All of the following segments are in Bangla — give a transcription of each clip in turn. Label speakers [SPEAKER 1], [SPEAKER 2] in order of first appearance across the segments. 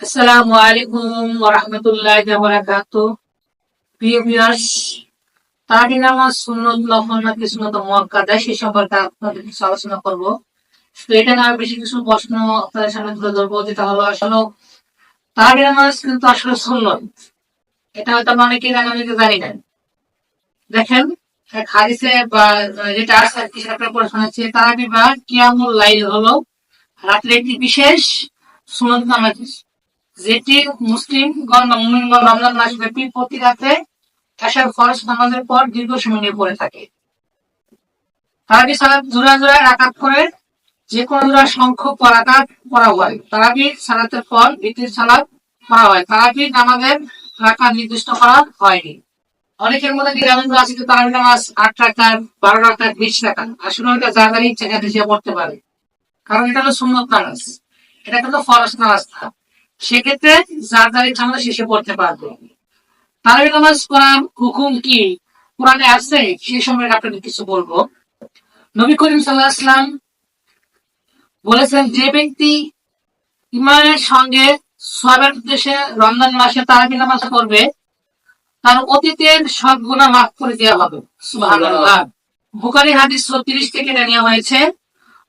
[SPEAKER 1] আসসালামু আলাইকুম ওয়া রাহমাতুল্লাহি ওয়া বারাকাতুহু। প্রিয় ভিউয়ার্স, তারাবি নামাজ সুন্নত নফল নাকি সুন্নত মুআক্কাদা সে সম্পর্কে আপনাদের কিছু আলোচনা করব। তো এটা না বেশি কিছু প্রশ্ন আপনাদের সামনে তুলে ধরবো, যেটা হলো আসলে তারাবি নামাজ কিন্তু আসলে সুন্নত। এটা হয়তো আমরা অনেকেই জানি, অনেকে জানি না। দেখেন, এক হাদিসে বা যেটা আছে আর কি, সেটা আপনারা পড়ে শোনাচ্ছি। তারাবি বা কিয়ামুল লাইল হলো রাত্রে একটি বিশেষ সুন্নত নামাজ, যেটি মুসলিমগণ বা মুমিনগণ রমজান মাসব্যাপী প্রতি রাতে এশার ফরজ নামাজের পর দীর্ঘ সময় নিয়ে পড়ে থাকে। তারাবি সালাত জোড়া জোড়া রাকাত করে যে কোনো জোড়া সংখ্যক রাকাত পড়া হয়। তারাবি সালাতের পর বিতির সালাত পড়া হয়। তারাবি নামাজের রাকাত নির্দিষ্ট করা হয়নি। অনেকের মধ্যে দ্বিধাদ্বন্দ্ব আছে যে তারাবি নামাজ 8 রাকাত, 12 রাকাত, 20 রাকাত। আসলে এটা যার যার ইচ্ছা সে পড়তে পারে, কারণ এটা হলো সুন্নত নামাজ, এটা কিন্তু ফরজ নামাজ না। সেক্ষেত্রে যার যার ইচ্ছা মতো শেষে পড়তে পারবে। তারাবি নামাজ পড়ার হুকুম কি কোরআনে আছে সেই সম্পর্কে আপনাদের কিছু বলবো। নবী করিম সাল্লাল্লাহু আলাইহি ওয়াসাল্লাম বলেছেন, যে ব্যক্তি ইমানের সঙ্গে সওয়াবের উদ্দেশ্যে রমজান মাসে তারাবি নামাজ পড়বে, তার অতীতের সব গুনাহ মাফ করে দেওয়া হবে। সুবহানাল্লাহ। বুখারী হাদিস 34 থেকে নেওয়া হয়েছে।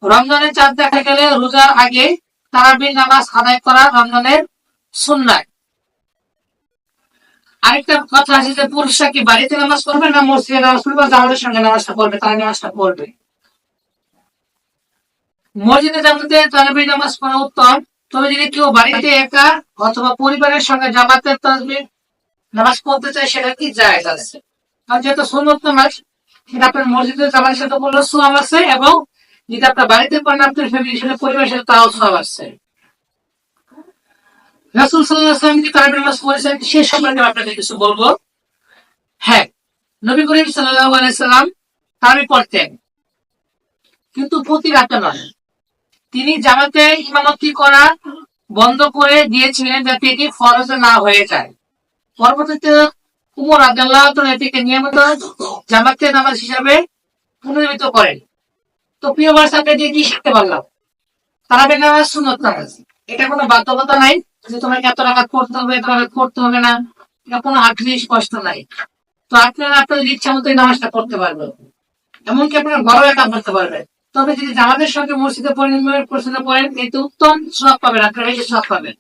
[SPEAKER 1] রমজানের চাঁদ দেখা গেলে রোজার আগে তারাবি নামাজ আদায় করা রমজানের সুন্নাহ। আরেকটা কথা আছে যে পুরুষরা কি বাড়িতে নামাজ পড়বে না মসজিদে নামাজ পড়বে, বা জামাতের সঙ্গে নামাজটা পড়বে, তারা নামাজটা পড়বে। মসজিদে জামাতে তারাবি নামাজ পড়া উত্তম, তবে যদি কেউ বাড়িতে একা অথবা পরিবারের সঙ্গে জামাতের তারাবি নামাজ পড়তে চায়, সেটা কি জায়েজ আছে। কারণ যেহেতু সুন্নত নামাজ, সেটা আপনার মসজিদে জামাতের সাথে পড়লে সওয়াব আছে, এবং যদি আপনার বাড়িতে পড়েন আপনার ফ্যামিলির সাথে পরিবারের সাথে, তাও সওয়াব আছে। রাসূল সাল্লাল্লাহু আলাইহি ওয়াসাল্লাম কি তারাবি নামাজ পড়েছেন সে সম্পর্কে আপনাদের কিছু বলবো। হ্যাঁ, নবী করিম সাল্লাল্লাহু আলাইহি ওয়াসাল্লাম তারাবি পড়তেন, কিন্তু প্রতি রাতে নয়। তিনি জামাতে ইমামতি করা বন্ধ করে দিয়েছিলেন যাতে এটি ফরজ না হয়ে যায়। পরবর্তীতে উমর রাদিয়াল্লাহু তাআলা এটিকে নিয়মিত জামাতে নামাজ হিসাবে পুনর্জীবিত করেন। তো প্রিয় ভাই, আমরা দিয়ে কি শিখতে পারলাম? তারাবি নামাজ সুন্নত নামাজ, এটা কোনো বাধ্যকতা নাই যে তোমাকে এত রাকাত পড়তে হবে, এত রাকাত পড়তে হবে না, এটা কোনো হাদিসে স্পষ্ট নাই। তো আপনারা আপনাদের ইচ্ছা মতো এই নামাজটা পড়তে পারবেন, এমনকি আপনারা বড় একাম করতে পারবেন। তবে যদি জামাতের সঙ্গে মসজিদে পড়েন, এতে উত্তম সওয়াব পাবেন, আপনারা বেশি সওয়াব পাবেন।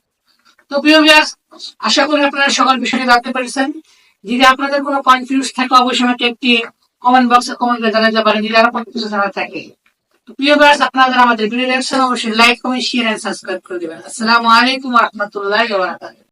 [SPEAKER 1] তো প্রিয় ভিউয়ার্স, আশা করি আপনারা সকল বিষয়টি জানতে পেরেছেন। যদি আপনাদের কোনো কনফিউজ থাকে, অবশ্যই আমাকে একটি কমেন্ট বক্সে কমেন্ট করে জানাতে পারেন, যদি আরো কোনো কিছু জানার থাকে। তো প্রিয় ভিউয়ার্স, আপনারা যারা আমাদের ভিডিও দেখছেন অবশ্যই like, comment, share and subscribe করে দিবেন। আসসালামু আলাইকুম ওয়া রাহমাতুল্লাহি ওয়া বারাকাতুহু।